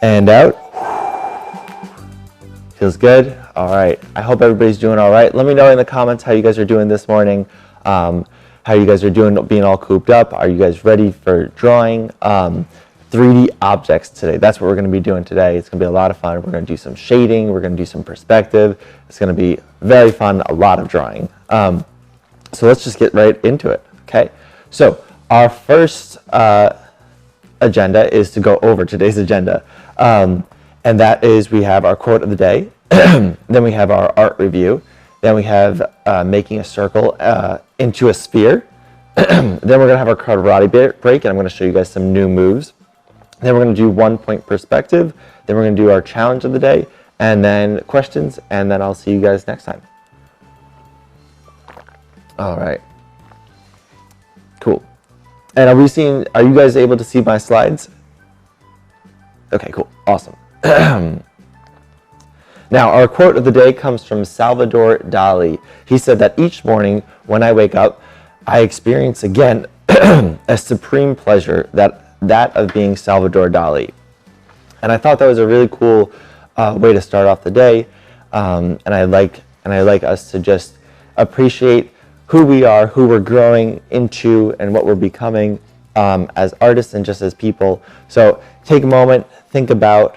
and out. Feels good. All right. I hope everybody's doing all right. Let me know in the comments how you guys are doing this morning. How you guys are doing being all cooped up. Are you guys ready for drawing 3D objects today? That's what we're going to be doing today. It's going to be a lot of fun. We're going to do some shading. We're going to do some perspective. It's going to be very fun, a lot of drawing. So let's just get right into it. Okay. So our first agenda is to go over today's agenda. And that is we have our quote of the day. Then we have our art review. Then we have making a circle into a sphere. Then we're going to have our karate break, and I'm going to show you guys some new moves. Then we're going to do 1 point perspective. Then we're going to do our challenge of the day, and then questions, and then I'll see you guys next time. All right. Cool. And are you guys able to see my slides? Okay, cool. Awesome. Now, our quote of the day comes from Salvador Dali. He said that each morning when I wake up, I experience again a supreme pleasure, that of being Salvador Dali. And I thought that was a really cool way to start off the day. And I like us to just appreciate who we are, who we're growing into, and what we're becoming as artists and just as people. So take a moment, think about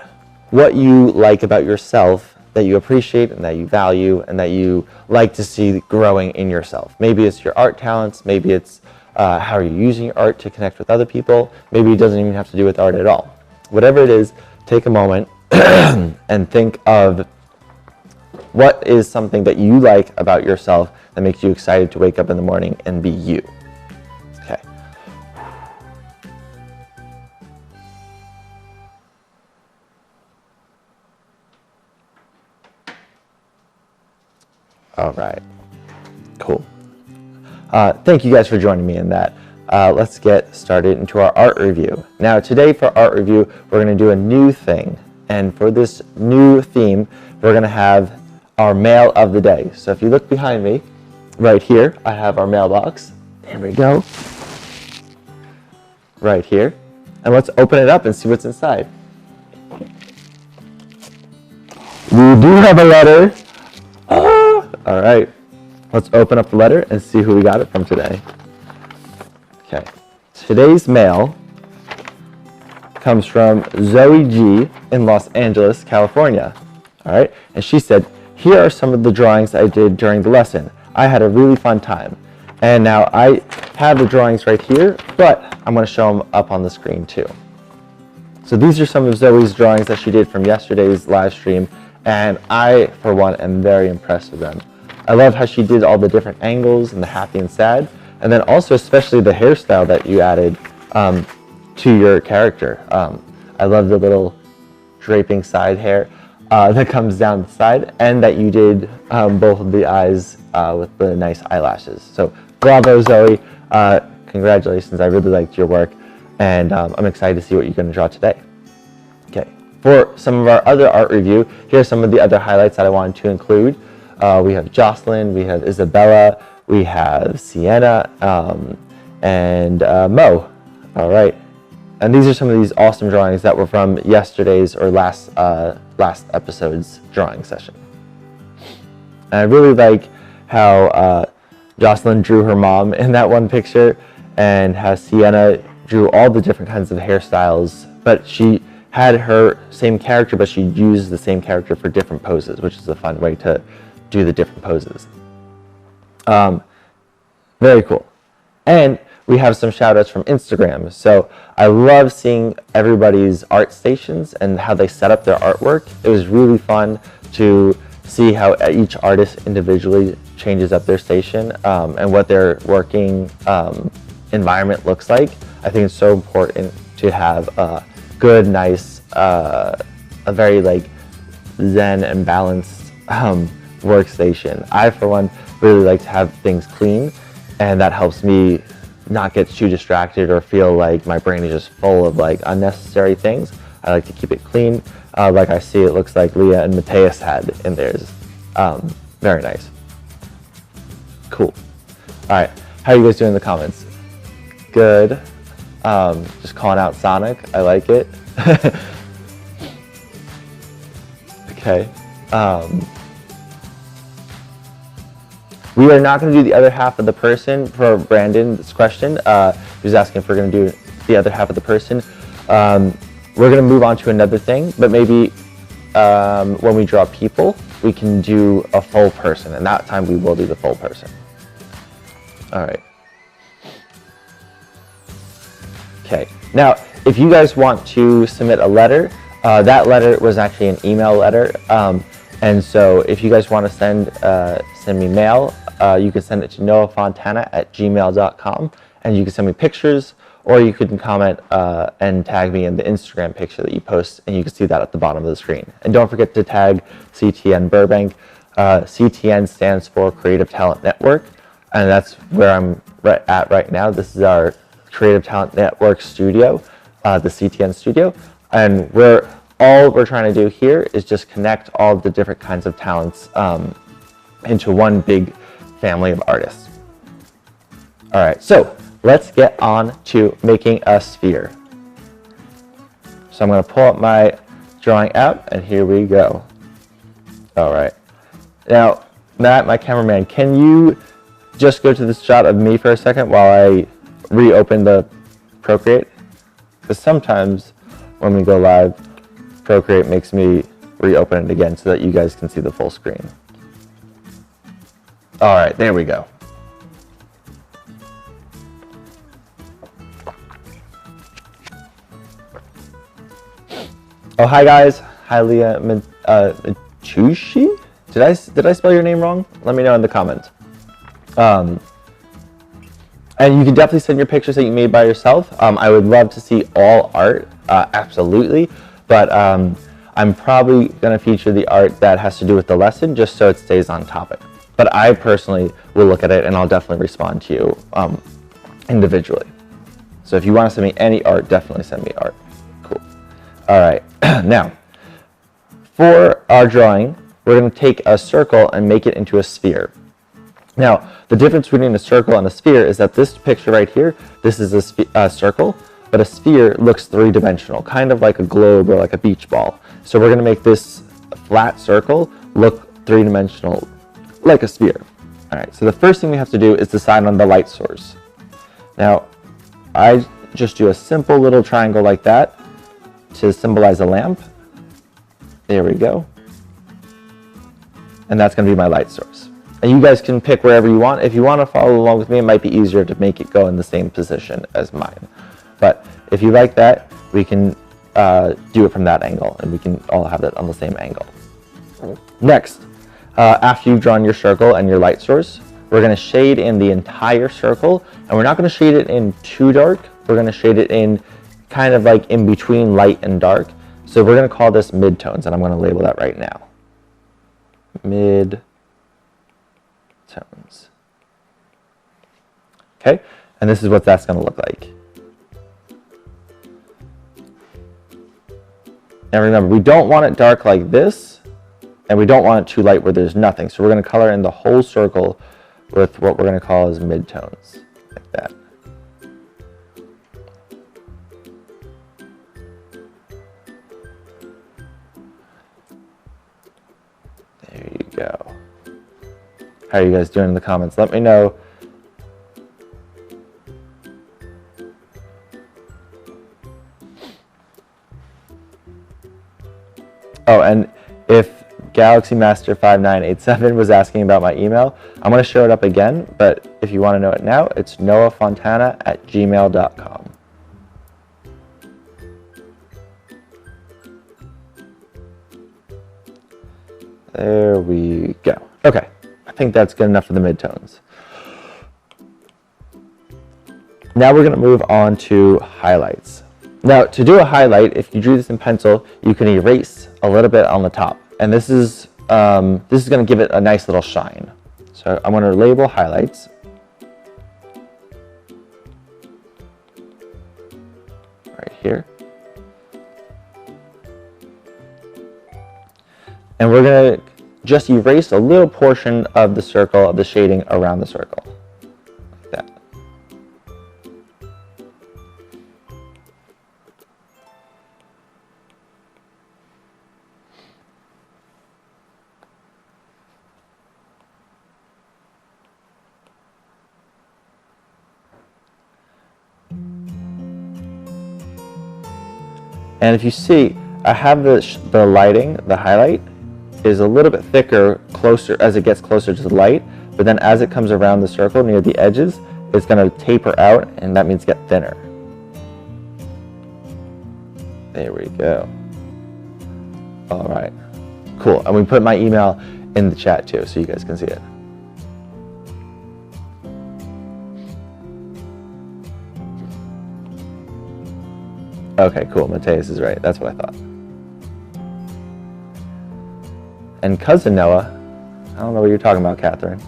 what you like about yourself, that you appreciate and that you value and that you like to see growing in yourself. Maybe it's your art talents, maybe it's how you're using your art to connect with other people, maybe it doesn't even have to do with art at all. Whatever it is, take a moment and think of what is something that you like about yourself that makes you excited to wake up in the morning and be you. Okay. All right, cool. Thank you guys for joining me in that. Let's get started into our art review. Now today for art review, we're going to do a new thing. And for this new theme, we're going to have our mail of the day. So if you look behind me, right here, I have our mailbox. There we go. Right here. And let's open it up and see what's inside. We do have a letter. All right, let's open up the letter and see who we got it from today. Okay, today's mail comes from Zoe G in Los Angeles, California. All right, and she said, here are some of the drawings I did during the lesson. I had a really fun time. And now I have the drawings right here, but I'm going to show them up on the screen too. So these are some of Zoe's drawings that she did from yesterday's live stream, and I, for one, am very impressed with them. I love how she did all the different angles and the happy and sad, and then also especially the hairstyle that you added to your character. I love the little draping side hair that comes down the side, and that you did both of the eyes with the nice eyelashes. So bravo, Zoe. Congratulations. I really liked your work, and I'm excited to see what you're going to draw today. Okay. For some of our other art review, here are some of the other highlights that I wanted to include. We have Jocelyn, we have Isabella, we have Sienna, and Mo. All right. And these are some of these awesome drawings that were from yesterday's or last episode's drawing session. And I really like how Jocelyn drew her mom in that one picture, and how Sienna drew all the different kinds of hairstyles, but she had her same character, but she used the same character for different poses, which is a fun way to do the different poses. Very cool. And we have some shout outs from Instagram. So I love seeing everybody's art stations and how they set up their artwork. It was really fun to see how each artist individually changes up their station and what their working environment looks like. I think it's so important to have a good, nice, a very like zen and balanced workstation. I, for one, really like to have things clean, and that helps me not get too distracted or feel like my brain is just full of like unnecessary things. I like to keep it clean. Like I see, it looks like Leah and Mateus had in theirs. Very nice. Cool. All right, how are you guys doing in the comments? Good. Just calling out Sonic. I like it. Okay. We are not going to do the other half of the person for Brandon's question. He was asking if we're going to do the other half of the person. We're going to move on to another thing, but maybe when we draw people, we can do a full person, and that time we will do the full person. All right. Okay. Now, if you guys want to submit a letter, that letter was actually an email letter, and so if you guys want to send me mail, you can send it to noahfontana@gmail.com, and you can send me pictures, or you can comment and tag me in the Instagram picture that you post, and you can see that at the bottom of the screen. And don't forget to tag CTN Burbank. CTN stands for Creative Talent Network, and that's where I'm at right now. This is our Creative Talent Network studio, the CTN studio, and all we're trying to do here is just connect all the different kinds of talents into one big family of artists. All right, so let's get on to making a sphere. So I'm going to pull up my drawing app, and here we go. All right. Now, Matt, my cameraman, can you just go to this shot of me for a second while I reopen the Procreate? Because sometimes when we go live, Procreate makes me reopen it again so that you guys can see the full screen. All right, there we go. Oh, hi guys. Hi Leah Machushi? Did I spell your name wrong? Let me know in the comments. And you can definitely send your pictures that you made by yourself. I would love to see all art, absolutely. But I'm probably going to feature the art that has to do with the lesson just so it stays on topic. But I personally will look at it and I'll definitely respond to you individually. So if you want to send me any art, definitely send me art. Cool. All right. Now, for our drawing, we're going to take a circle and make it into a sphere. Now, the difference between a circle and a sphere is that this picture right here, this is a circle, but a sphere looks three-dimensional, kind of like a globe or like a beach ball. So we're going to make this flat circle look three-dimensional, like a sphere. All right, so the first thing we have to do is decide on the light source. Now, I just do a simple little triangle like that to symbolize a lamp. There we go. And that's going to be my light source. And you guys can pick wherever you want. If you want to follow along with me, it might be easier to make it go in the same position as mine. But if you like that, we can do it from that angle, and we can all have it on the same angle. Next, after you've drawn your circle and your light source, we're going to shade in the entire circle, and we're not going to shade it in too dark. We're going to shade it in kind of like in between light and dark. So we're going to call this midtones, and I'm going to label that right now. Midtones. Okay, and this is what that's going to look like. And remember, we don't want it dark like this, and we don't want it too light where there's nothing. So we're going to color in the whole circle with what we're going to call as midtones, like that. There you go. How are you guys doing in the comments? Let me know. Oh, and if Galaxy Master 5987 was asking about my email, I'm going to show it up again, but if you want to know it now, it's noahfontana@gmail.com. There we go. Okay, I think that's good enough for the midtones. Now we're going to move on to highlights. Now, to do a highlight, if you drew this in pencil, you can erase a little bit on the top, and this is going to give it a nice little shine. So I'm going to label highlights. Right here. And we're going to just erase a little portion of the circle, of the shading around the circle. Like that. And if you see, I have the lighting, the highlight, is a little bit thicker closer as it gets closer to the light, but then as it comes around the circle near the edges, it's going to taper out, and that means get thinner. There we go. All right, cool. And we put my email in the chat too, so you guys can see it. Okay, cool. Mateus is right. That's what I thought. And cousin Noah, I don't know what you're talking about, Catherine.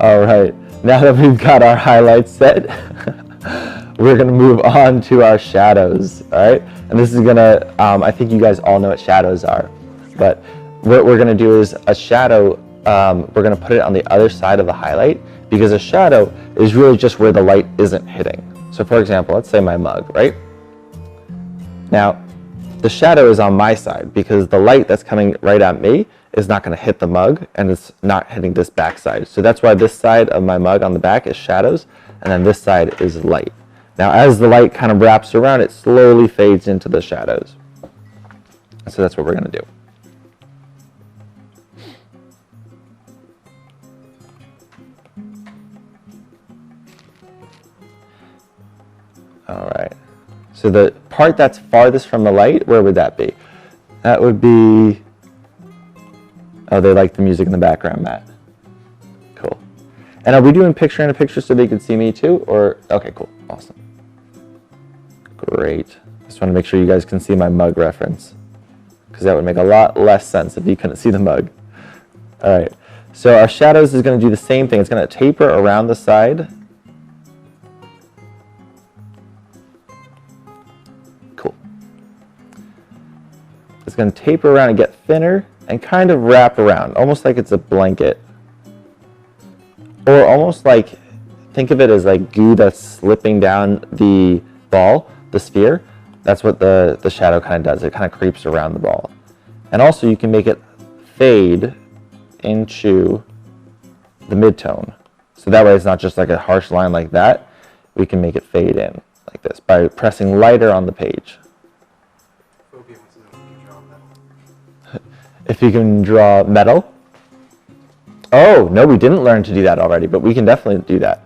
All right, now that we've got our highlights set, we're gonna move on to our shadows, all right? And this is gonna, I think you guys all know what shadows are, but what we're gonna do is a shadow, we're gonna put it on the other side of the highlight, because a shadow is really just where the light isn't hitting. So for example, let's say my mug, right? Now, the shadow is on my side because the light that's coming right at me is not going to hit the mug, and it's not hitting this back side. So that's why this side of my mug on the back is shadows, and then this side is light. Now, as the light kind of wraps around, it slowly fades into the shadows. So that's what we're going to do. All right. So the part that's farthest from the light, where would that be? That would be, oh, they like the music in the background, Matt. Cool. And are we doing picture in a picture so they can see me too? Or, okay, cool, awesome. Great. Just want to make sure you guys can see my mug reference, because that would make a lot less sense if you couldn't see the mug. All right, so our shadows is going to do the same thing. It's going to taper around the side. Cool. It's going to taper around and get thinner and kind of wrap around, almost like it's a blanket. Or almost like, think of it as like goo that's slipping down the ball, the sphere. That's what the shadow kind of does. It kind of creeps around the ball. And also you can make it fade into the midtone. So that way it's not just like a harsh line like that. We can make it fade in like this by pressing lighter on the page. If you can draw metal. Oh, no, we didn't learn to do that already, but we can definitely do that.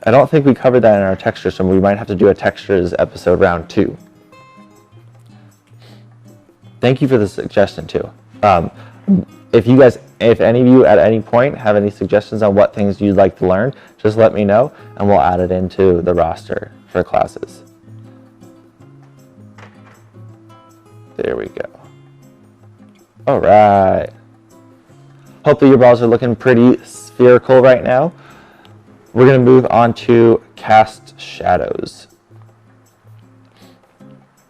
I don't think we covered that in our texture, so we might have to do a textures episode round 2. Thank you for the suggestion too. If any of you at any point have any suggestions on what things you'd like to learn, just let me know and we'll add it into the roster for classes. There we go. All right. Hopefully your balls are looking pretty spherical right now. We're going to move on to cast shadows.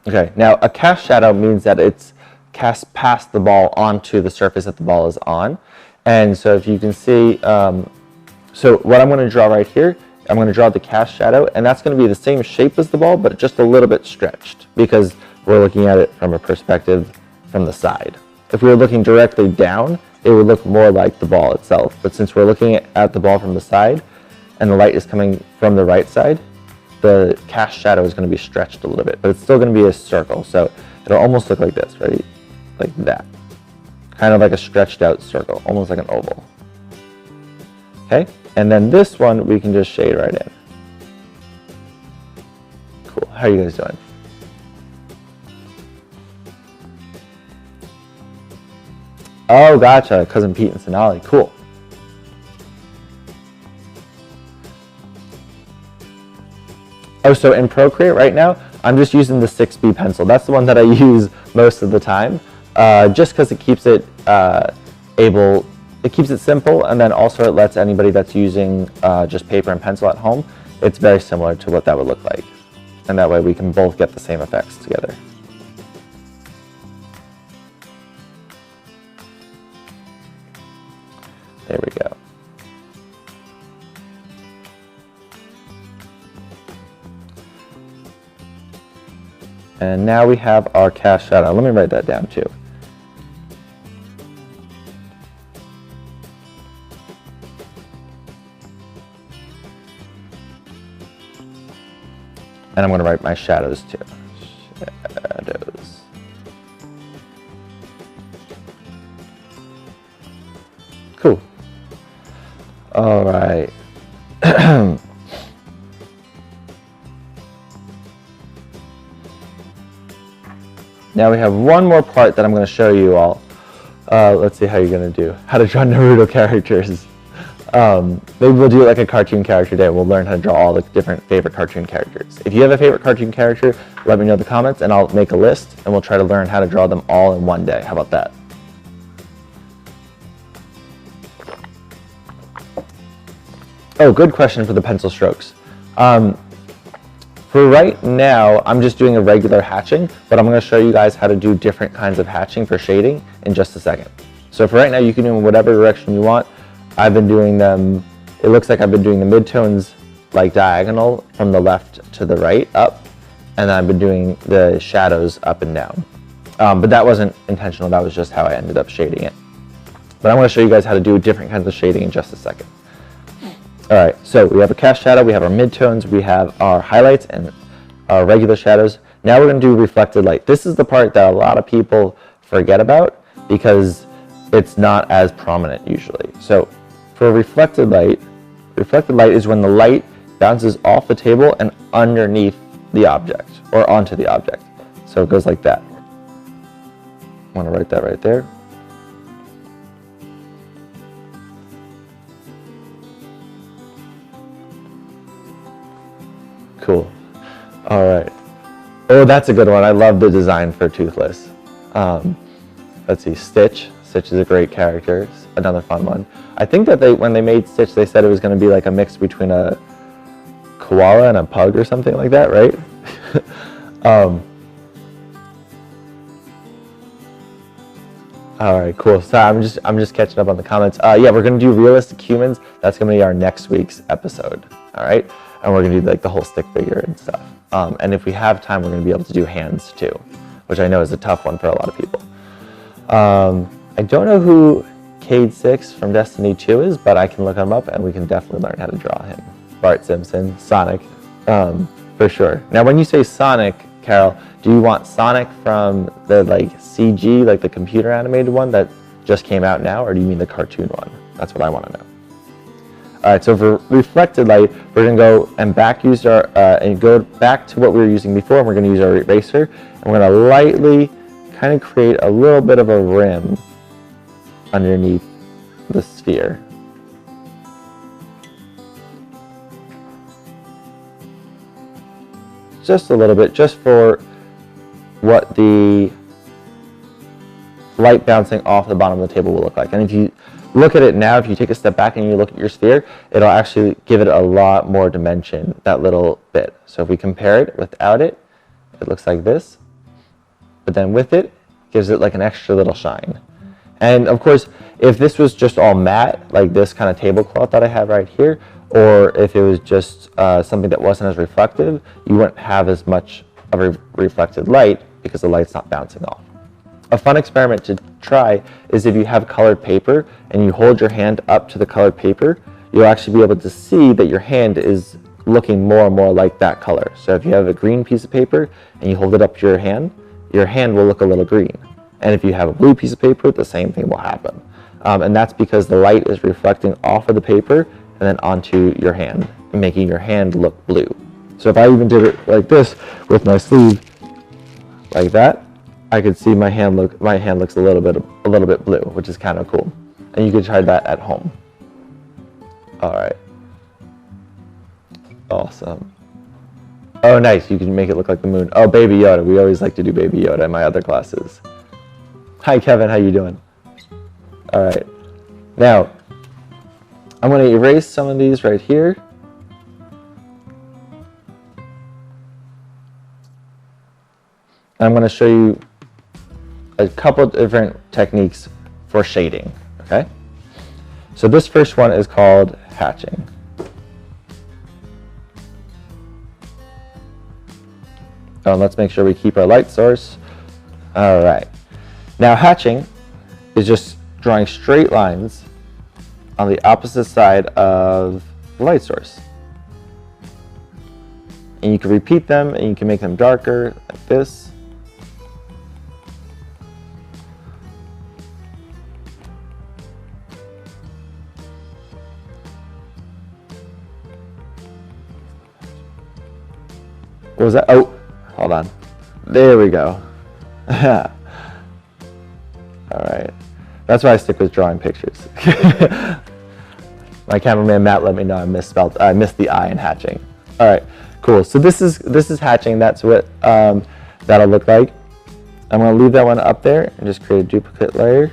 Okay, now a cast shadow means that it's cast past the ball onto the surface that the ball is on. And so if you can see, so what I'm going to draw right here, I'm going to draw the cast shadow, and that's going to be the same shape as the ball, but just a little bit stretched because we're looking at it from a perspective from the side. If we were looking directly down, it would look more like the ball itself. But since we're looking at the ball from the side and the light is coming from the right side, the cast shadow is going to be stretched a little bit, but it's still going to be a circle. So it'll almost look like this, right? Like that. Kind of like a stretched out circle, almost like an oval. Okay, and then this one we can just shade right in. Cool, how are you guys doing? Oh, gotcha, Cousin Pete and Sonali, cool. Oh, so in Procreate right now, I'm just using the 6B pencil. That's the one that I use most of the time, just because it keeps it it keeps it simple, and then also it lets anybody that's using just paper and pencil at home, it's very similar to what that would look like. And that way we can both get the same effects together. There we go. And now we have our cast shadow. Let me write that down too. And I'm going to write my shadows too. Shadows. Cool. All right. Now we have one more part that I'm going to show you all. Let's see how you're going to do. How to draw Naruto characters. Maybe we'll do it like a cartoon character day. We'll learn how to draw all the different favorite cartoon characters. If you have a favorite cartoon character, let me know in the comments and I'll make a list and we'll try to learn how to draw them all in one day. How about that? Oh, good question for the pencil strokes. For right now, I'm just doing a regular hatching, but I'm going to show you guys how to do different kinds of hatching for shading in just a second. So for right now, you can do them in whatever direction you want. I've been doing them, it looks like I've been doing the midtones like diagonal from the left to the right up, and then I've been doing the shadows up and down. But that wasn't intentional, that was just how I ended up shading it. But I'm going to show you guys how to do different kinds of shading in just a second. Alright, so we have a cast shadow, we have our midtones, we have our highlights and our regular shadows. Now we're going to do reflected light. This is the part that a lot of people forget about because it's not as prominent usually. So for reflected light is when the light bounces off the table and underneath the object or onto the object. So it goes like that. I want to write that right there. Cool. All right. Oh, that's a good one. I love the design for Toothless. Let's see, Stitch. Stitch is a great character. Another fun one. I think that when they made Stitch, they said it was going to be like a mix between a koala and a pug or something like that, right? All right, cool. So I'm just catching up on the comments. Yeah, we're going to do realistic humans. That's going to be our next week's episode. All right. And we're going to do like the whole stick figure and stuff. And if we have time, we're going to be able to do hands too, which I know is a tough one for a lot of people. I don't know who Cade 6 from Destiny 2 is, but I can look him up and we can definitely learn how to draw him. Bart Simpson, Sonic, for sure. Now, when you say Sonic, Carol, do you want Sonic from the like CG, like the computer animated one that just came out now, or do you mean the cartoon one? That's what I want to know. All right, so for reflected light, we're going to go and go back to what we were using before, and we're going to use our eraser, and we're going to lightly kind of create a little bit of a rim underneath the sphere. Just a little bit, just for what the light bouncing off the bottom of the table will look like. And if you look at it now, if you take a step back and you look at your sphere, it'll actually give it a lot more dimension, that little bit. So if we compare it without it, it looks like this. But then with it, gives it like an extra little shine. And of course, if this was just all matte, like this kind of tablecloth that I have right here, or if it was just something that wasn't as reflective, you wouldn't have as much of a reflected light because the light's not bouncing off. A fun experiment to try is if you have colored paper and you hold your hand up to the colored paper, you'll actually be able to see that your hand is looking more and more like that color. So if you have a green piece of paper and you hold it up to your hand will look a little green. And if you have a blue piece of paper, the same thing will happen. And that's because the light is reflecting off of the paper and then onto your hand, making your hand look blue. So if I even did it like this with my sleeve, like that, I could see my hand looks a little bit blue, which is kind of cool. And you could try that at home. All right. Awesome. Oh, nice. You can make it look like the moon. Oh, Baby Yoda. We always like to do Baby Yoda in my other classes. Hi, Kevin. How you doing? All right. Now, I'm going to erase some of these right here. I'm going to show you a couple different techniques for shading, okay? So this first one is called hatching. Oh, and let's make sure we keep our light source. All right. Now hatching is just drawing straight lines on the opposite side of the light source. And you can repeat them, and you can make them darker like this. What was that? Oh, hold on. There we go. All right. That's why I stick with drawing pictures. My cameraman Matt let me know I missed the I in hatching. All right, cool. So this is hatching. That's what that'll look like. I'm gonna leave that one up there and just create a duplicate layer.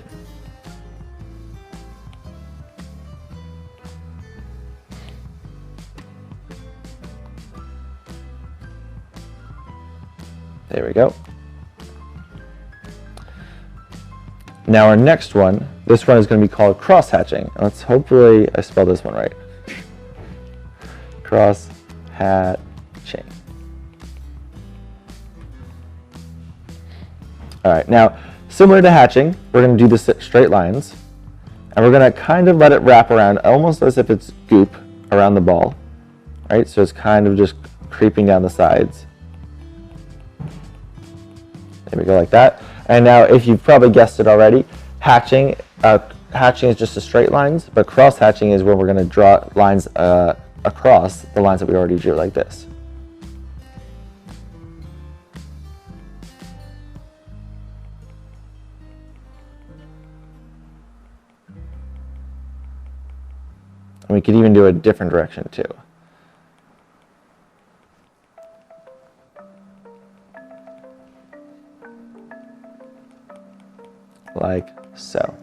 There we go. Now our next one, this one is going to be called cross hatching. Let's hopefully I spelled this one right. Cross hatching. All right, now similar to hatching, we're going to do the straight lines, and we're going to kind of let it wrap around almost as if it's goop around the ball, right? So it's kind of just creeping down the sides. There we go, like that. And now, if you've probably guessed it already, hatching is just the straight lines, but cross hatching is where we're going to draw lines across the lines that we already drew, like this. And we could even do a different direction too. Like so.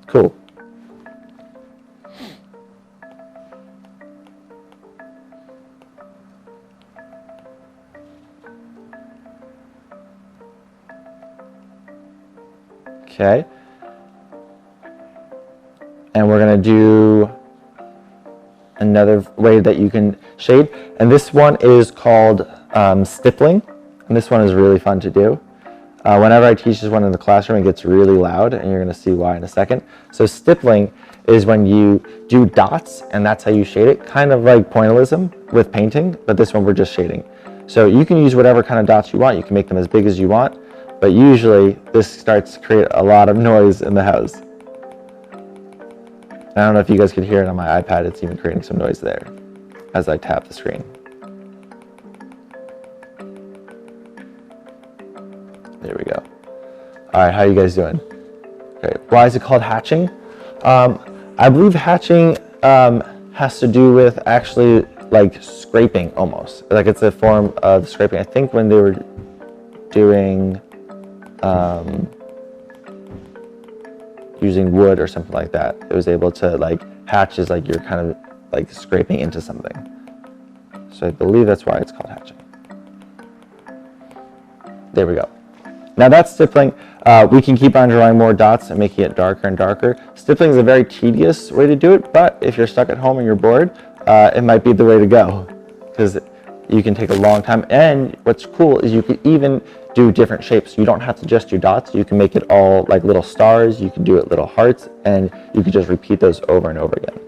Cool. Okay. And we're going to do another way that you can shade. And this one is called stippling. And this one is really fun to do. Whenever I teach this one in the classroom, it gets really loud, and you're going to see why in a second. So stippling is when you do dots, and that's how you shade it, kind of like pointillism with painting, but this one we're just shading. So you can use whatever kind of dots you want. You can make them as big as you want, but usually this starts to create a lot of noise in the house. I don't know if you guys could hear it on my iPad. It's even creating some noise there as I tap the screen. There we go. All right, how are you guys doing? Okay, why is it called hatching? I believe hatching has to do with actually like scraping almost. Like it's a form of scraping. I think when they were doing using wood or something like that, it was able to like hatch is like you're kind of like scraping into something. So I believe that's why it's called hatching. There we go. Now that's stippling. We can keep on drawing more dots and making it darker and darker. Stippling is a very tedious way to do it, but if you're stuck at home and you're bored, it might be the way to go because you can take a long time. And what's cool is you can even do different shapes. You don't have to just do dots. You can make it all like little stars. You can do it little hearts, and you can just repeat those over and over again.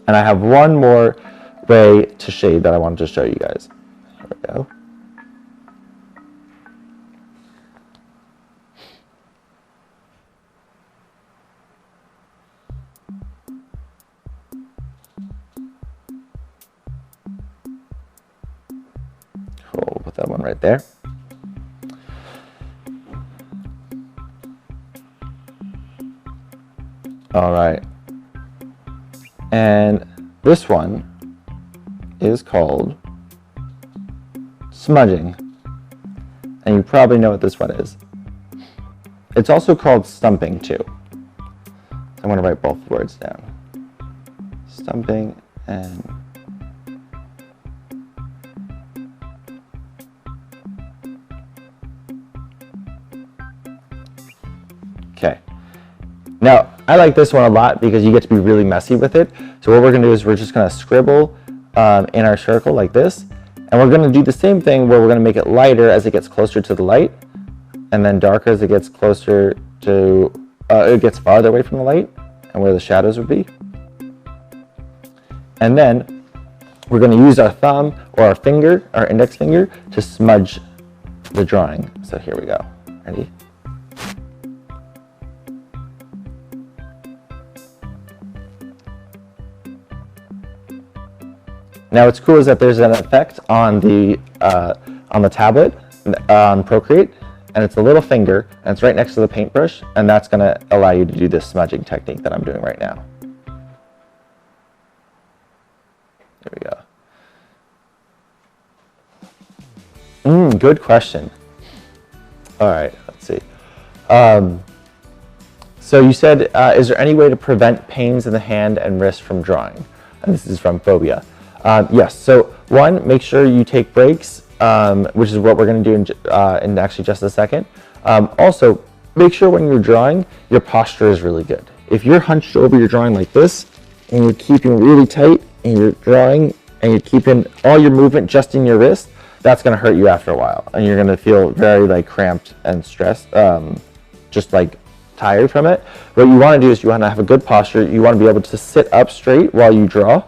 And I have one more way to shade that I wanted to show you guys. Here we go. Cool, we'll put that one right there. All right. And this one is called smudging. And you probably know what this one is. It's also called stumping too. So I'm going to write both words down. Stumping and okay. Now, I like this one a lot because you get to be really messy with it. So what we're going to do is we're just going to scribble in our circle like this. And we're going to do the same thing where we're going to make it lighter as it gets closer to the light, and then darker as it gets closer to, it gets farther away from the light and where the shadows would be. And then we're going to use our thumb or our finger, our index finger, to smudge the drawing. So here we go. Ready? Now what's cool is that there's an effect on the tablet on Procreate, and it's a little finger, and it's right next to the paintbrush, and that's going to allow you to do this smudging technique that I'm doing right now. There we go. Good question. All right, let's see. So you said, is there any way to prevent pains in the hand and wrist from drawing? And this is from Phobia. Yes, so one, make sure you take breaks, which is what we're going to do in actually just a second. Also, make sure when you're drawing, your posture is really good. If you're hunched over your drawing like this, and you're keeping really tight, and you're drawing, and you're keeping all your movement just in your wrist, that's going to hurt you after a while, and you're going to feel very like cramped and stressed, just like tired from it. What you want to do is you want to have a good posture. You want to be able to sit up straight while you draw,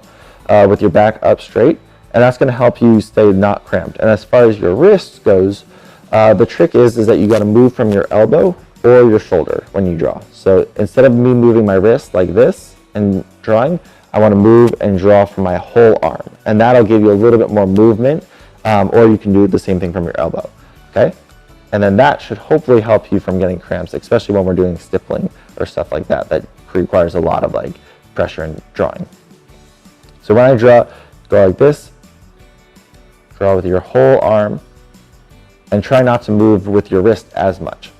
with your back up straight, and that's going to help you stay not cramped. And as far as your wrist goes, the trick is that you got to move from your elbow or your shoulder when you draw. So instead of me moving my wrist like this and drawing, I want to move and draw from my whole arm, and that'll give you a little bit more movement, or you can do the same thing from your elbow. Okay, and then that should hopefully help you from getting cramps, especially when we're doing stippling or stuff like that that requires a lot of like pressure in drawing. So when I draw, go like this, draw with your whole arm, and try not to move with your wrist as much.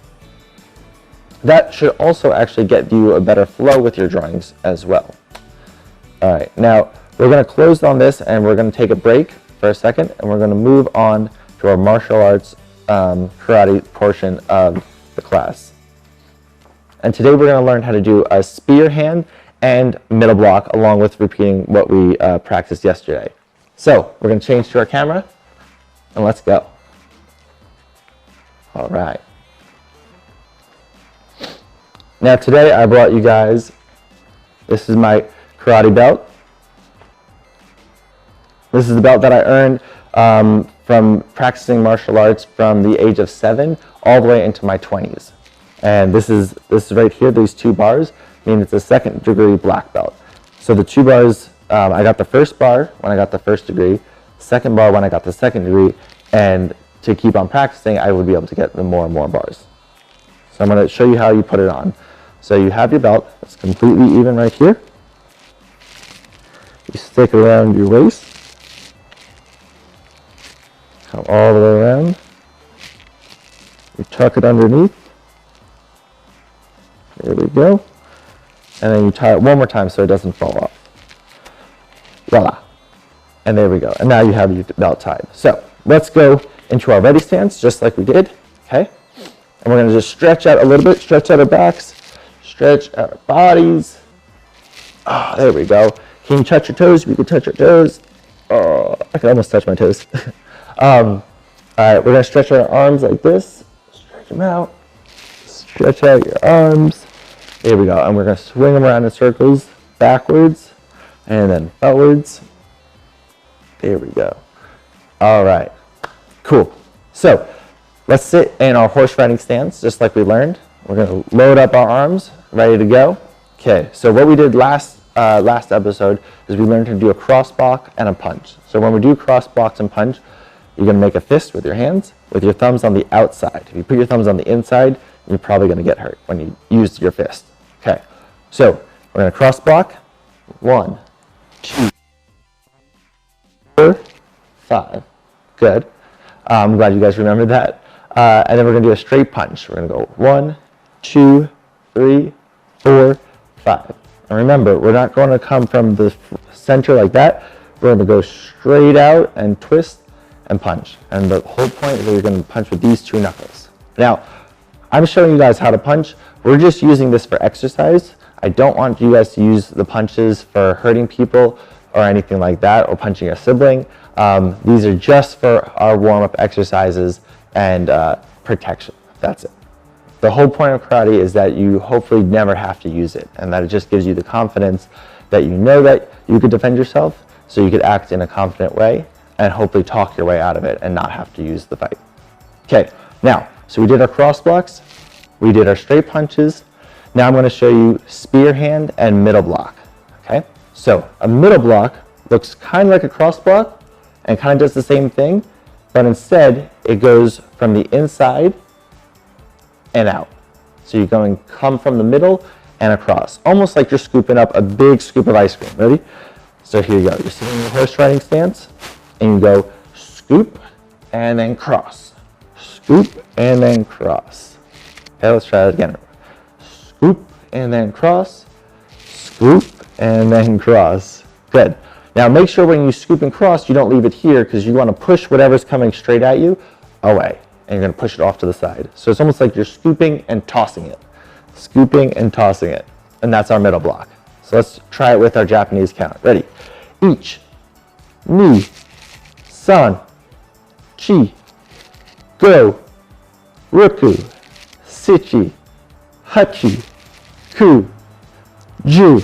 That should also actually get you a better flow with your drawings as well. All right, now we're going to close on this, and we're going to take a break for a second, and we're going to move on to our martial arts karate portion of the class. And today we're going to learn how to do a spear hand and middle block, along with repeating what we practiced yesterday. So we're going to change to our camera, and let's go. All right. Now today I brought you guys, this is my karate belt. This is the belt that I earned from practicing martial arts from the age of 7 all the way into my 20s. And this is right here, these 2 bars, mean it's a 2nd degree black belt. So the 2 bars, I got the first bar when I got the 1st degree, 2nd bar when I got the 2nd degree, and to keep on practicing, I would be able to get the more and more bars. So I'm going to show you how you put it on. So you have your belt, it's completely even right here. You stick it around your waist, come all the way around, you tuck it underneath, there we go. And then you tie it one more time so it doesn't fall off. Voila. And there we go. And now you have your belt tied. So let's go into our ready stance, just like we did. Okay? And we're going to just stretch out a little bit, stretch out our backs, stretch out our bodies. Oh, there we go. Can you touch your toes? We can touch our toes. Oh, I can almost touch my toes. All right, we're going to stretch our arms like this. Stretch them out. Stretch out your arms. There we go, and we're going to swing them around in circles, backwards, and then forwards. There we go. All right, cool. So let's sit in our horse riding stance, just like we learned. We're going to load up our arms, ready to go. Okay, so what we did last episode is we learned to do a cross block and a punch. So when we do cross blocks and punch, you're going to make a fist with your hands, with your thumbs on the outside. If you put your thumbs on the inside, you're probably going to get hurt when you use your fist. Okay, so we're going to cross block. 1, 2, 4, 5. Good. I'm glad you guys remembered that. And then we're going to do a straight punch. We're going to go 1, 2, 3, 4, 5. And remember, we're not going to come from the center like that. We're going to go straight out and twist and punch. And the whole point is that you're going to punch with these 2 knuckles. Now, I'm showing you guys how to punch. We're just using this for exercise. I don't want you guys to use the punches for hurting people or anything like that, or punching a sibling. These are just for our warm-up exercises and protection. That's it. The whole point of karate is that you hopefully never have to use it, and that it just gives you the confidence that you know that you could defend yourself, so you could act in a confident way and hopefully talk your way out of it and not have to use the fight. Okay, now, so we did our cross blocks, we did our straight punches. Now I'm going to show you spear hand and middle block. Okay, so a middle block looks kind of like a cross block and kind of does the same thing, but instead it goes from the inside and out. So you're going to come from the middle and across, almost like you're scooping up a big scoop of ice cream. Ready? So here you go. You're sitting in your horse riding stance, and you go scoop and then cross, scoop and then cross. Okay, let's try that again. Scoop and then cross, scoop and then cross. Good. Now make sure when you scoop and cross, you don't leave it here, because you want to push whatever's coming straight at you away, and you're going to push it off to the side. So it's almost like you're scooping and tossing it, scooping and tossing it, and that's our middle block. So let's try it with our Japanese count. Ready? Ich, ni, san, chi, go, roku, shichi, hachi, ku, ju.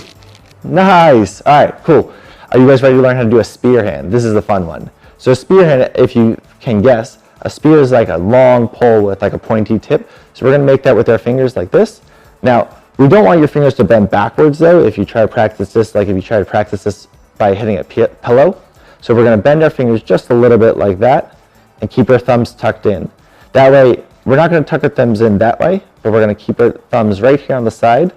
Nice. All right, cool. Are you guys ready to learn how to do a spear hand? This is the fun one. So a spear hand, if you can guess, a spear is like a long pole with like a pointy tip. So we're going to make that with our fingers like this. Now, we don't want your fingers to bend backwards though if you try to practice this, like if you try to practice this by hitting a pillow. So we're going to bend our fingers just a little bit like that and keep our thumbs tucked in. That way, we're not going to tuck our thumbs in that way, but we're going to keep our thumbs right here on the side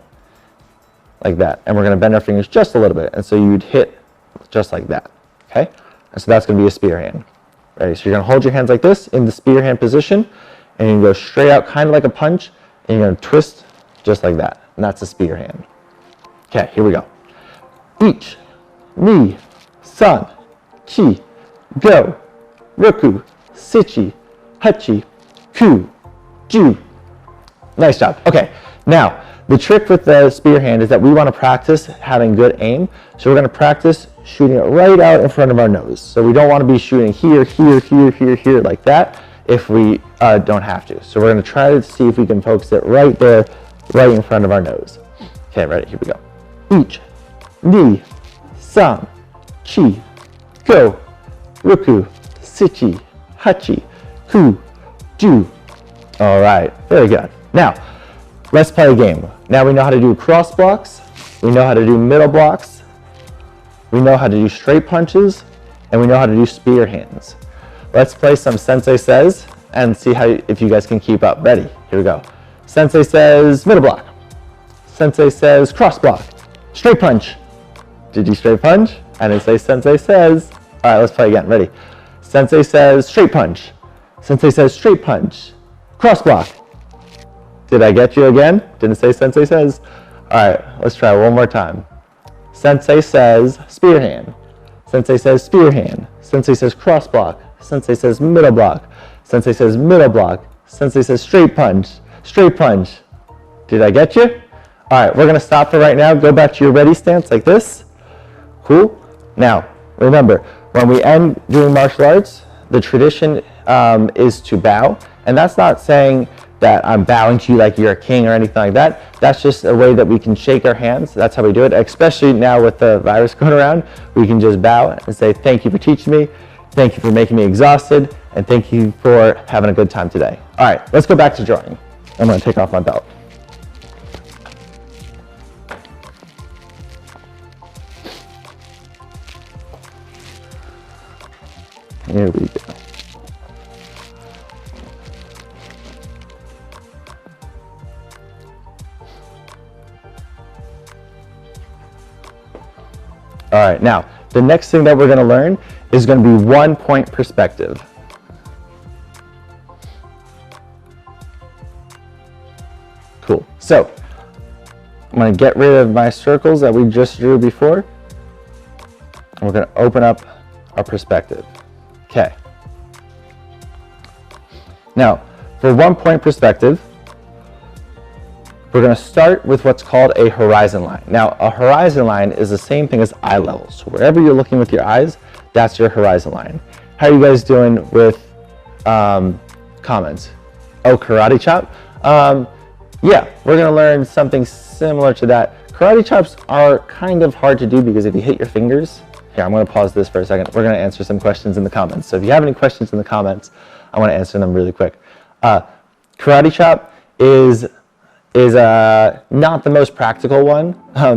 like that. And we're going to bend our fingers just a little bit. And so you'd hit just like that, okay? And so that's going to be a spear hand. Ready? So you're going to hold your hands like this in the spear hand position, and you can go straight out kind of like a punch, and you're going to twist just like that. And that's a spear hand. Okay, here we go. Ich, ni, san, chi, go, roku, shichi, hachi, ku, ju. Nice job. Okay, now the trick with the spear hand is that we want to practice having good aim. So we're going to practice shooting it right out in front of our nose. So we don't want to be shooting here, here, here, here, here like that if we don't have to. So we're going to try to see if we can focus it right there, right in front of our nose. Okay, ready? Here we go. Ich, ni, san, chi, go, roku, shichi, hachi, ku, ju. All right, very good. Now, let's play a game. Now we know how to do cross blocks, we know how to do middle blocks, we know how to do straight punches, and we know how to do spear hands. Let's play some Sensei Says and see if you guys can keep up. Ready? Here we go. Sensei says middle block. Sensei says cross block. Straight punch. Did you straight punch? I didn't say Sensei says. All right, let's play again. Ready? Sensei says straight punch. Sensei says straight punch. Cross block. Did I get you again? Didn't say Sensei says. All right, let's try one more time. Sensei says spear hand. Sensei says spear hand. Sensei says cross block. Sensei says middle block. Sensei says middle block. Sensei says straight punch. Straight punch. Did I get you? All right, we're gonna stop for right now. Go back to your ready stance like this. Cool. Now, remember, when we end doing martial arts, the tradition is to bow. And that's not saying that I'm bowing to you like you're a king or anything like that. That's just a way that we can shake our hands. That's how we do it. Especially now with the virus going around, we can just bow and say, thank you for teaching me. Thank you for making me exhausted. And thank you for having a good time today. All right, let's go back to drawing. I'm gonna take off my belt. Here we go. All right, now, the next thing that we're gonna learn is gonna be 1 point perspective. Cool, so, I'm gonna get rid of my circles that we just drew before. And we're gonna open up our perspective. Okay. Now, for 1 point perspective, we're going to start with what's called a horizon line. Now, a horizon line is the same thing as eye level. So wherever you're looking with your eyes, that's your horizon line. How are you guys doing with comments? Oh, karate chop? Yeah, we're gonna learn something similar to that. Karate chops are kind of hard to do because if you hit your fingers, here, I'm gonna pause this for a second. We're gonna answer some questions in the comments. So if you have any questions in the comments, I wanna answer them really quick. Karate chop is not the most practical one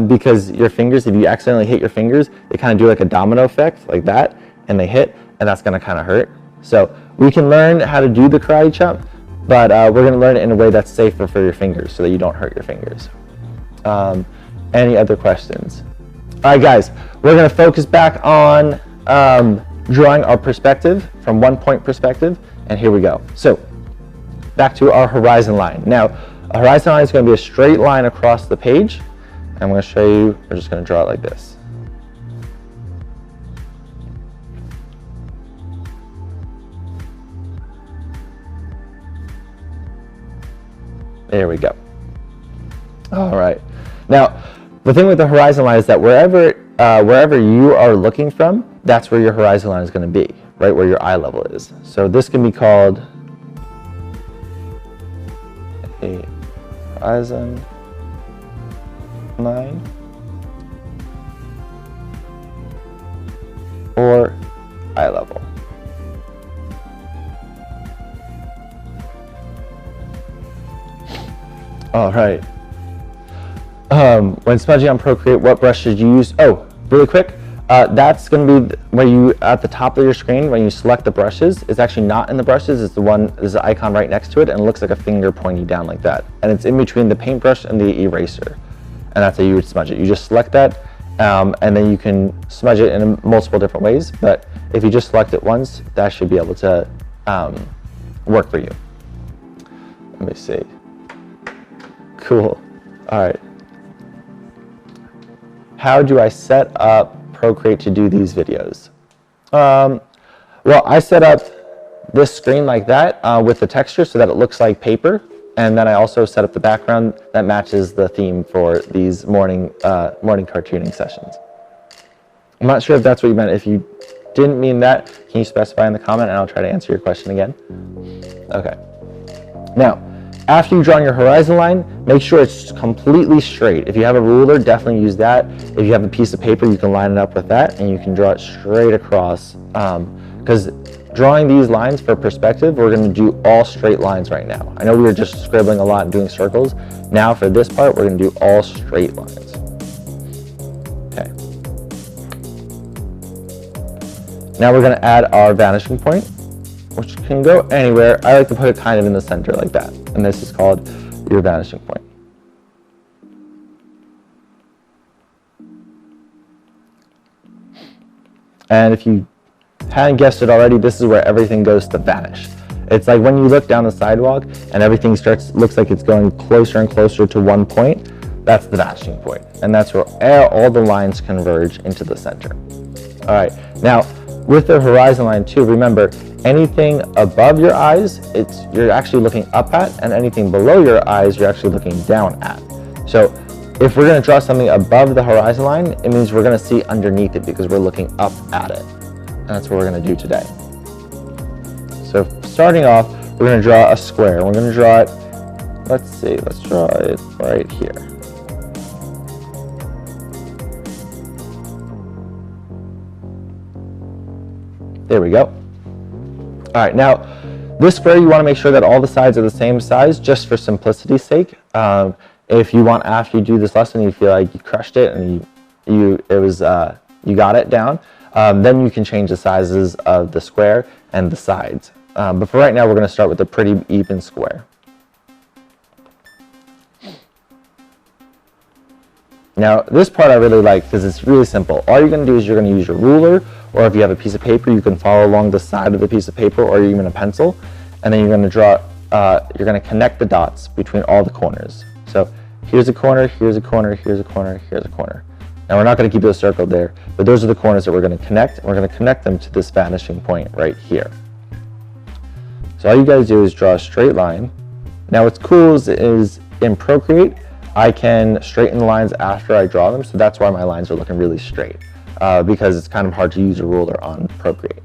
because your fingers, if you accidentally hit your fingers, they kind of do like a domino effect like that, and they hit, and that's gonna kind of hurt. So we can learn how to do the karate chop, but we're gonna learn it in a way that's safer for your fingers so that you don't hurt your fingers. Any other questions? All right, guys, we're gonna focus back on drawing our perspective from 1 point perspective, and here we go. So back to our horizon line. Now, a horizon line is going to be a straight line across the page. I'm going to show you, we're just going to draw it like this. There we go. All right. Now, the thing with the horizon line is that wherever you are looking from, that's where your horizon line is going to be, right where your eye level is. So this can be called a horizon line or eye level. All right. When smudging on Procreate, what brush should you use? Oh, really quick. That's going to be where you, at the top of your screen, when you select the brushes, it's actually not in the brushes, it's there's the icon right next to it, and it looks like a finger pointing down like that. And it's in between the paintbrush and the eraser. And that's how you would smudge it. You just select that, and then you can smudge it in multiple different ways, but if you just select it once, that should be able to work for you. Let me see. Cool. All right. How do I set up Procreate to do these videos? Well, I set up this screen like that with the texture so that it looks like paper, and then I also set up the background that matches the theme for these morning cartooning sessions. I'm not sure if that's what you meant. If you didn't mean that, can you specify in the comment and I'll try to answer your question again? Okay. Now, after you've drawn your horizon line, make sure it's completely straight. If you have a ruler, definitely use that. If you have a piece of paper, you can line it up with that and you can draw it straight across. Because drawing these lines for perspective, we're going to do all straight lines right now. I know we were just scribbling a lot and doing circles. Now for this part, we're going to do all straight lines. Okay. Now we're going to add our vanishing point, which can go anywhere. I like to put it kind of in the center like that. And this is called your vanishing point. And if you hadn't guessed it already, this is where everything goes to vanish. It's like when you look down the sidewalk and everything looks like it's going closer and closer to 1 point, that's the vanishing point. And that's where all the lines converge into the center. All right, now with the horizon line too, remember, anything above your eyes, you're actually looking up at, and anything below your eyes, you're actually looking down at. So if we're going to draw something above the horizon line, it means we're going to see underneath it because we're looking up at it. And that's what we're going to do today. So starting off, we're going to draw a square. We're going to draw it, let's draw it right here. There we go. All right, now this square, you want to make sure that all the sides are the same size, just for simplicity's sake. If you want, after you do this lesson, you feel like you crushed it and you got it down, then you can change the sizes of the square and the sides. But for right now, we're going to start with a pretty even square. Now, this part I really like because it's really simple. All you're going to do is you're going to use your ruler, or if you have a piece of paper, you can follow along the side of the piece of paper, or even a pencil, and then you're going to draw, you're going to connect the dots between all the corners. So here's a corner, here's a corner, here's a corner, here's a corner. Now we're not going to keep it circled there, but those are the corners that we're going to connect, and we're going to connect them to this vanishing point right here. So all you guys do is draw a straight line. Now what's cool is in Procreate, I can straighten the lines after I draw them, so that's why my lines are looking really straight, because it's kind of hard to use a ruler on Procreate.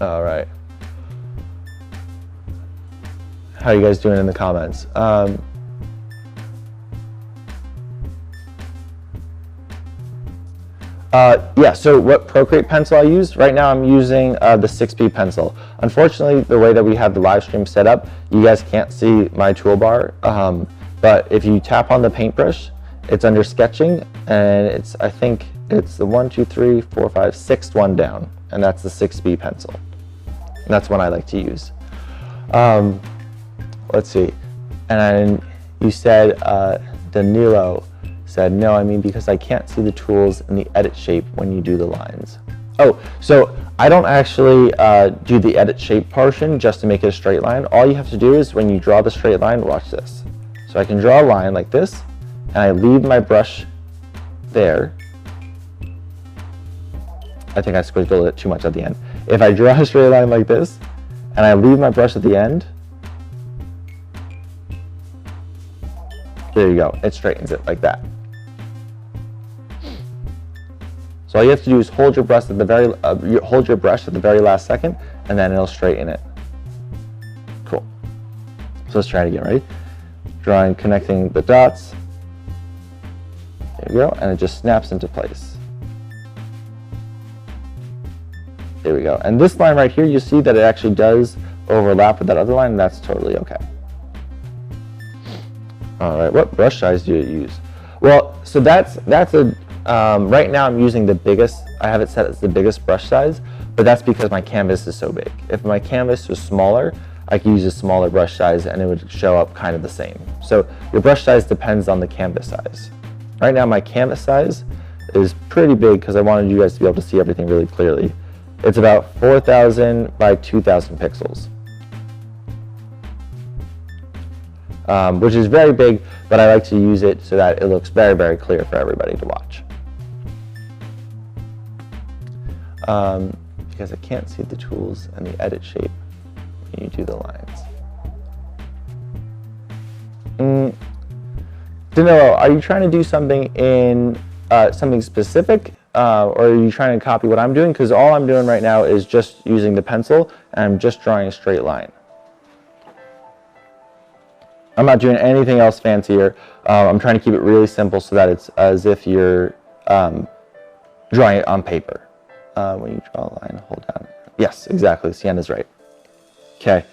All right. How are you guys doing in the comments? Yeah, so what Procreate pencil I use? Right now I'm using the 6B pencil. Unfortunately, the way that we have the live stream set up, you guys can't see my toolbar, but if you tap on the paintbrush, it's under sketching, and I think it's the 1, 2, 3, 4, 5, 6th one down, and that's the 6B pencil. And that's one I like to use. Let's see, and you said, Danilo said, no, I mean because I can't see the tools in the edit shape when you do the lines. Oh, so I don't actually do the edit shape portion just to make it a straight line. All you have to do is when you draw the straight line, watch this. So I can draw a line like this, and I leave my brush there. I think I squiggled it too much at the end. If I draw a straight line like this, and I leave my brush at the end, there you go, it straightens it like that. So all you have to do is hold your brush at the very last second, and then it'll straighten it. Cool. So let's try it again, right? Drawing, connecting the dots. There you go, and it just snaps into place. There we go. And this line right here, you see that it actually does overlap with that other line, and that's totally okay. All right, what brush size do you use? Well, so that's a, right now I'm using the biggest, I have it set as the biggest brush size, but that's because my canvas is so big. If my canvas was smaller, I could use a smaller brush size and it would show up kind of the same. So your brush size depends on the canvas size. Right now my canvas size is pretty big because I wanted you guys to be able to see everything really clearly. It's about 4,000 by 2,000 pixels. Which is very big, but I like to use it so that it looks very, very clear for everybody to watch. Because I can't see the tools and the edit shape when you do the lines. Danilo, are you trying to do something in something specific, or are you trying to copy what I'm doing? Because all I'm doing right now is just using the pencil, and I'm just drawing a straight line. I'm not doing anything else fancier. I'm trying to keep it really simple so that it's as if you're drawing it on paper. When you draw a line, hold down. Yes, exactly. Sienna's right. Okay.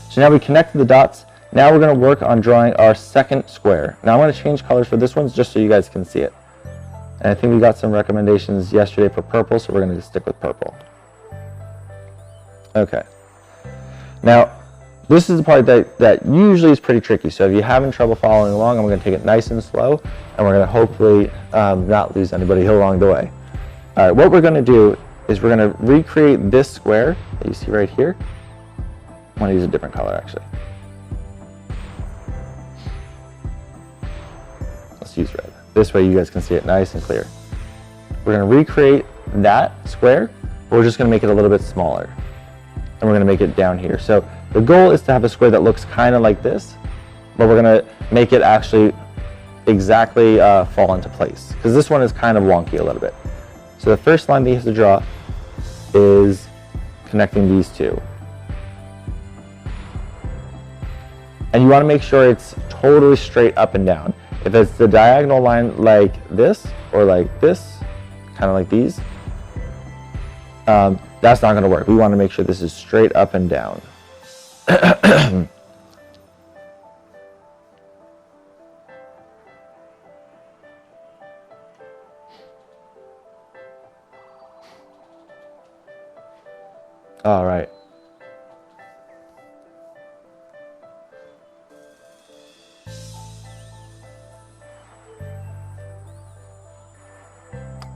So now we connected the dots. Now we're going to work on drawing our second square. Now I'm going to change colors for this one just so you guys can see it. And I think we got some recommendations yesterday for purple, so we're going to stick with purple. Okay. Now, this is the part that usually is pretty tricky, so if you're having trouble following along, I'm going to take it nice and slow, and we're going to hopefully not lose anybody along the way. All right, what we're going to do is we're going to recreate this square that you see right here. I want to use a different color, actually. Let's use red. This way you guys can see it nice and clear. We're going to recreate that square, but we're just going to make it a little bit smaller, and we're going to make it down here. So the goal is to have a square that looks kind of like this, but we're going to make it actually exactly fall into place, because this one is kind of wonky a little bit. So the first line that you have to draw is connecting these two. And you want to make sure it's totally straight up and down. If it's the diagonal line like this, or like this, kind of like these, that's not going to work. We want to make sure this is straight up and down. All right.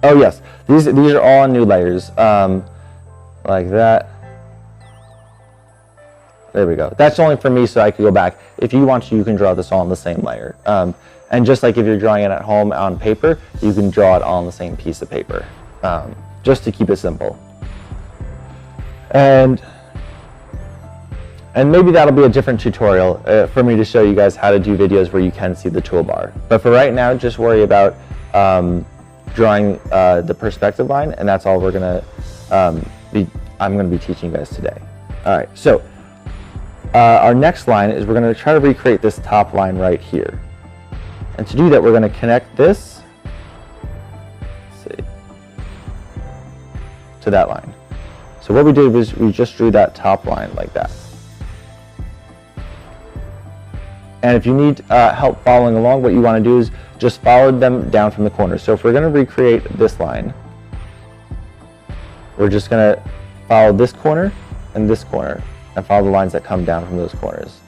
Oh yes, these are all new layers, like that. There we go. That's only for me, so I can go back. If you want to, you can draw this all on the same layer. And just like if you're drawing it at home on paper, you can draw it all on the same piece of paper, just to keep it simple. And maybe that'll be a different tutorial for me to show you guys how to do videos where you can see the toolbar. But for right now, just worry about drawing the perspective line, and that's all we're gonna be I'm going to be teaching you guys today. All right, so our next line is we're going to try to recreate this top line right here. And to do that, we're going to connect this, let's see, to that line. So what we did was we just drew that top line like that. And if you need help following along, what you want to do is just follow them down from the corner. So if we're going to recreate this line, we're just going to follow this corner and follow the lines that come down from those corners.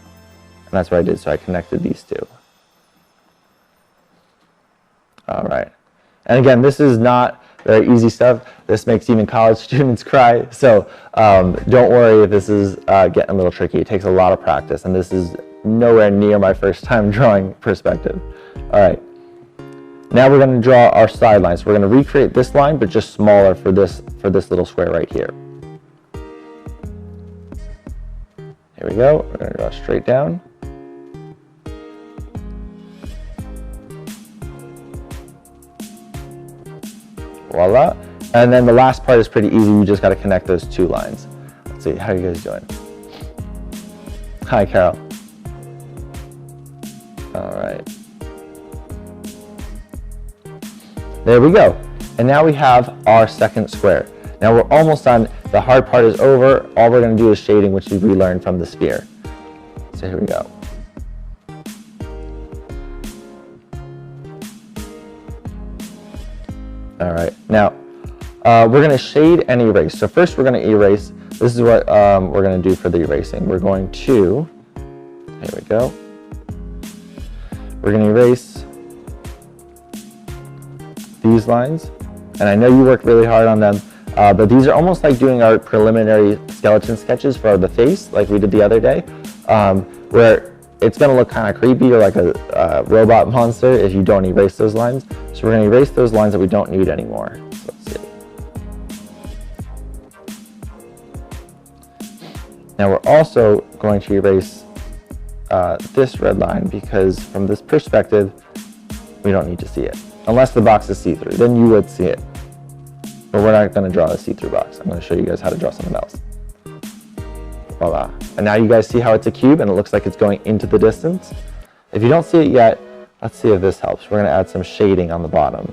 And that's what I did, so I connected these two. All right. And again, this is not very easy stuff. This makes even college students cry. So don't worry if this is getting a little tricky. It takes a lot of practice, and this is nowhere near my first time drawing perspective. All right. Now we're going to draw our side lines. We're going to recreate this line, but just smaller for this little square right here. Here we go. We're going to draw straight down. Voila. And then the last part is pretty easy. You just got to connect those two lines. Let's see. How are you guys doing? Hi, Carol. All right. There we go. And now we have our second square. Now we're almost done. The hard part is over. All we're going to do is shading, which we relearned from the sphere. So here we go. All right. Now we're going to shade and erase. So first we're going to erase. This is what we're going to do for the erasing. We're going to, here we go. We're going to erase these lines. And I know you worked really hard on them, but these are almost like doing our preliminary skeleton sketches for the face, like we did the other day, where it's going to look kind of creepy or like a robot monster if you don't erase those lines. So we're going to erase those lines that we don't need anymore. So let's see. Now we're also going to erase this red line because from this perspective, we don't need to see it. Unless the box is see-through, then you would see it. But we're not going to draw a see-through box. I'm going to show you guys how to draw something else. Voila. And now you guys see how it's a cube and it looks like it's going into the distance. If you don't see it yet, let's see if this helps. We're going to add some shading on the bottom.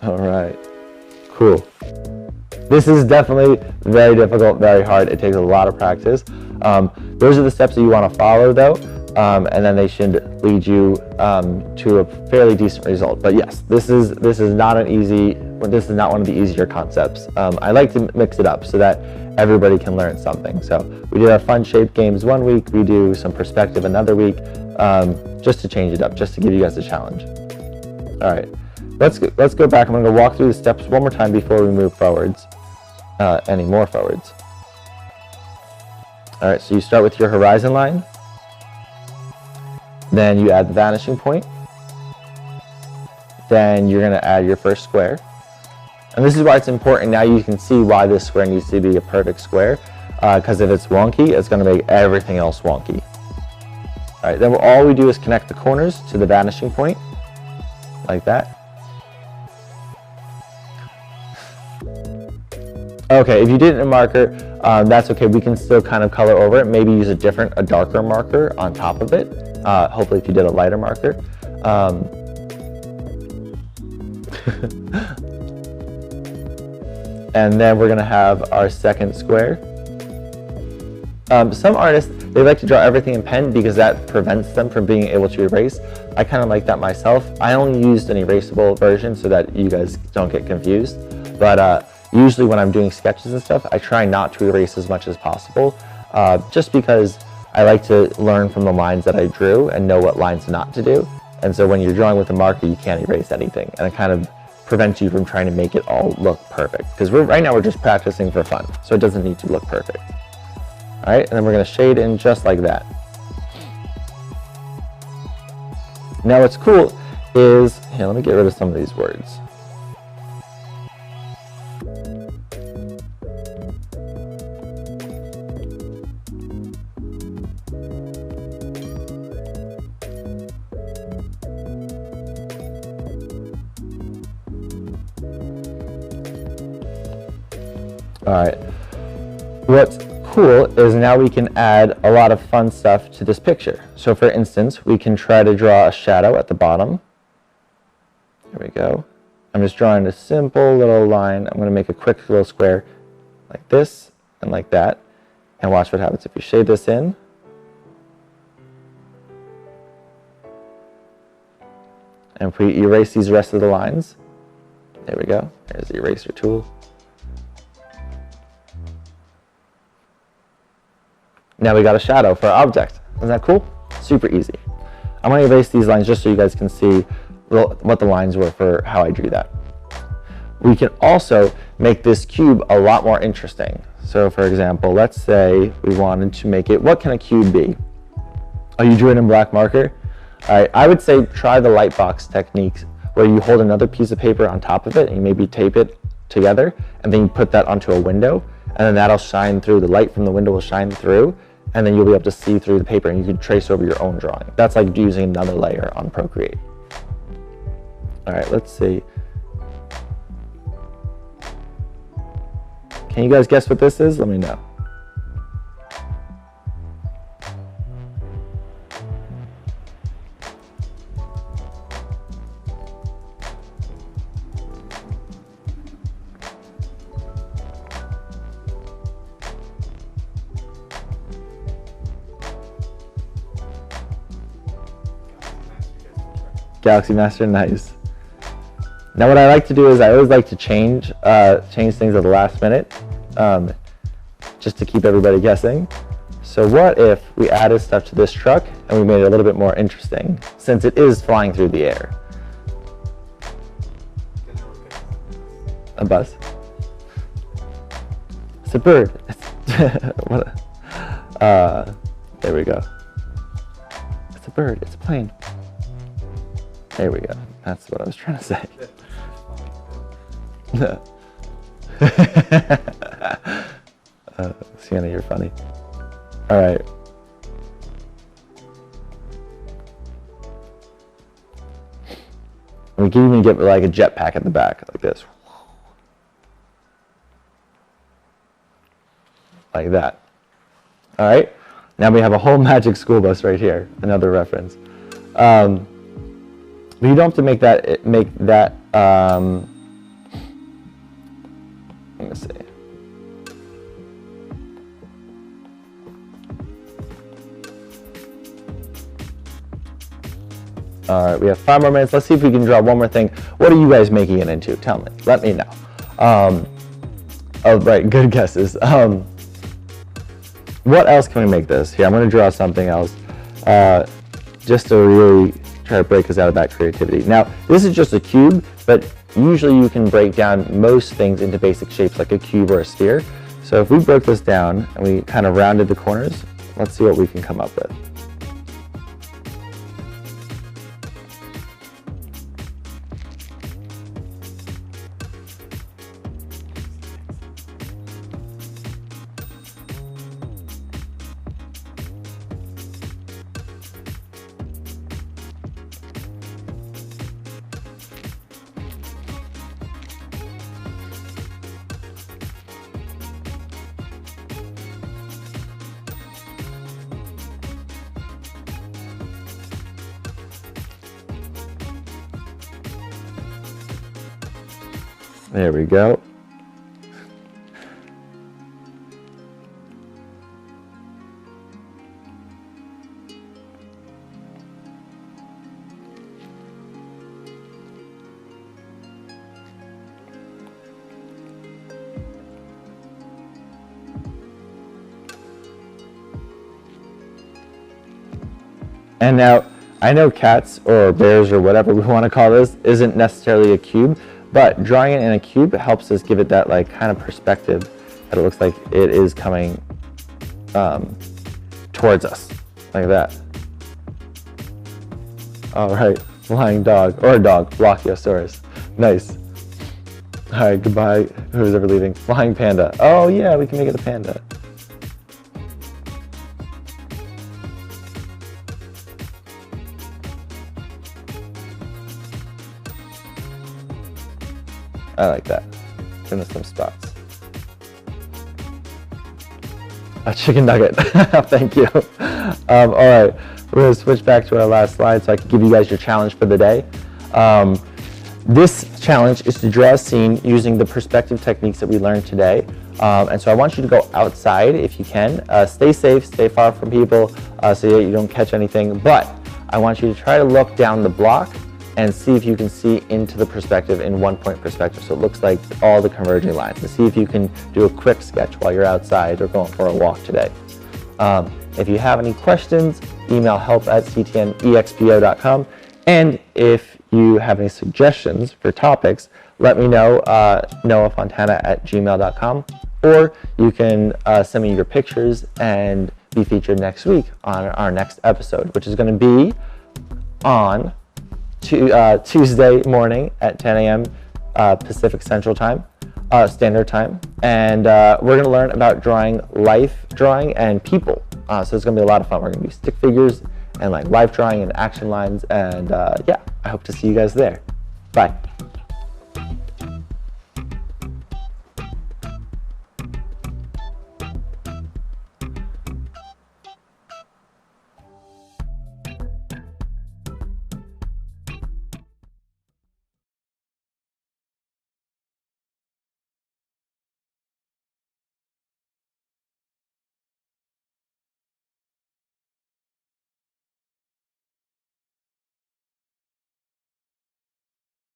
All right. Cool. This is definitely very difficult, very hard. It takes a lot of practice. Those are the steps that you want to follow though, and then they should lead you to a fairly decent result. But yes, this is not one of the easier concepts. I like to mix it up so that everybody can learn something. So we do our fun shape games one week, we do some perspective another week, just to change it up, just to give you guys a challenge. All right, let's go back. I'm going to walk through the steps one more time before we move forwards. Any more forwards. All right, so you start with your horizon line, then you add the vanishing point, then you're going to add your first square. And this is why it's important. Now you can see why this square needs to be a perfect square, because if it's wonky, it's going to make everything else wonky. All right, then all we do is connect the corners to the vanishing point, like that. Okay, if you did it in a marker, that's okay. We can still kind of color over it. Maybe use a darker marker on top of it. Hopefully if you did a lighter marker. And then we're gonna have our second square. Some artists, they like to draw everything in pen because that prevents them from being able to erase. I kind of like that myself. I only used an erasable version so that you guys don't get confused. But usually when I'm doing sketches and stuff, I try not to erase as much as possible, just because I like to learn from the lines that I drew and know what lines not to do. And so when you're drawing with a marker, you can't erase anything. And it kind of prevents you from trying to make it all look perfect. Because right now we're just practicing for fun, so it doesn't need to look perfect. All right, and then we're going to shade in just like that. Now what's cool is, here, let me get rid of some of these words. All right. What's cool is now we can add a lot of fun stuff to this picture. So for instance, we can try to draw a shadow at the bottom. There we go. I'm just drawing a simple little line. I'm going to make a quick little square like this and like that. And watch what happens if you shade this in. And if we erase these rest of the lines, there we go. There's the eraser tool. Now we got a shadow for our object. Isn't that cool? Super easy. I'm going to erase these lines just so you guys can see what the lines were for how I drew that. We can also make this cube a lot more interesting. So for example, let's say we wanted to make it, what can a cube be? Oh, you drew it in black marker? All right, I would say try the light box technique where you hold another piece of paper on top of it and you maybe tape it together and then you put that onto a window and then that'll shine through, the light from the window will shine through and then you'll be able to see through the paper and you can trace over your own drawing. That's like using another layer on Procreate. All right, let's see. Can you guys guess what this is? Let me know. Galaxy Master, nice. Now what I like to do is I always like to change things at the last minute, just to keep everybody guessing. So what if we added stuff to this truck and we made it a little bit more interesting, since it is flying through the air? A bus. It's a bird. There we go. It's a bird. It's a plane. There we go. That's what I was trying to say. Sienna, you're funny. All right. We can even get like a jetpack at the back, like this. Like that. All right. Now we have a whole magic school bus right here. Another reference. But you don't have to make that. Let me see. All right, we have 5 more minutes. Let's see if we can draw one more thing. What are you guys making it into? Tell me. Let me know. Oh, right. Good guesses. What else can we make this? Here, I'm going to draw something else, just to really try to break us out of that creativity. Now, this is just a cube, but usually you can break down most things into basic shapes like a cube or a sphere. So if we broke this down and we kind of rounded the corners, let's see what we can come up with. There we go. And now, I know cats or bears or whatever we want to call this isn't necessarily a cube, but drawing it in a cube helps us give it that like kind of perspective that it looks like it is coming towards us, like that. All right, flying dog, or a dog, Brachiosaurus. Nice. All right, goodbye, who's ever leaving. Flying panda. Oh yeah, we can make it a panda. I like that. Give us some spots. A chicken nugget. Thank you. All right, we're going to switch back to our last slide so I can give you guys your challenge for the day. This challenge is to draw a scene using the perspective techniques that we learned today. And so I want you to go outside if you can. Stay safe, stay far from people so that you don't catch anything. But I want you to try to look down the block and see if you can see into the perspective in 1-point perspective. So it looks like all the converging lines. And see if you can do a quick sketch while you're outside or going for a walk today. If you have any questions, email help@ctnexpo.com. And if you have any suggestions for topics, let me know, noahfontana@gmail.com, or you can send me your pictures and be featured next week on our next episode, which is going to be on Tuesday morning at 10 a.m. Pacific Central Time, Standard Time, and we're going to learn about drawing life drawing and people. So it's going to be a lot of fun. We're going to do stick figures and like life drawing and action lines, and yeah, I hope to see you guys there. Bye.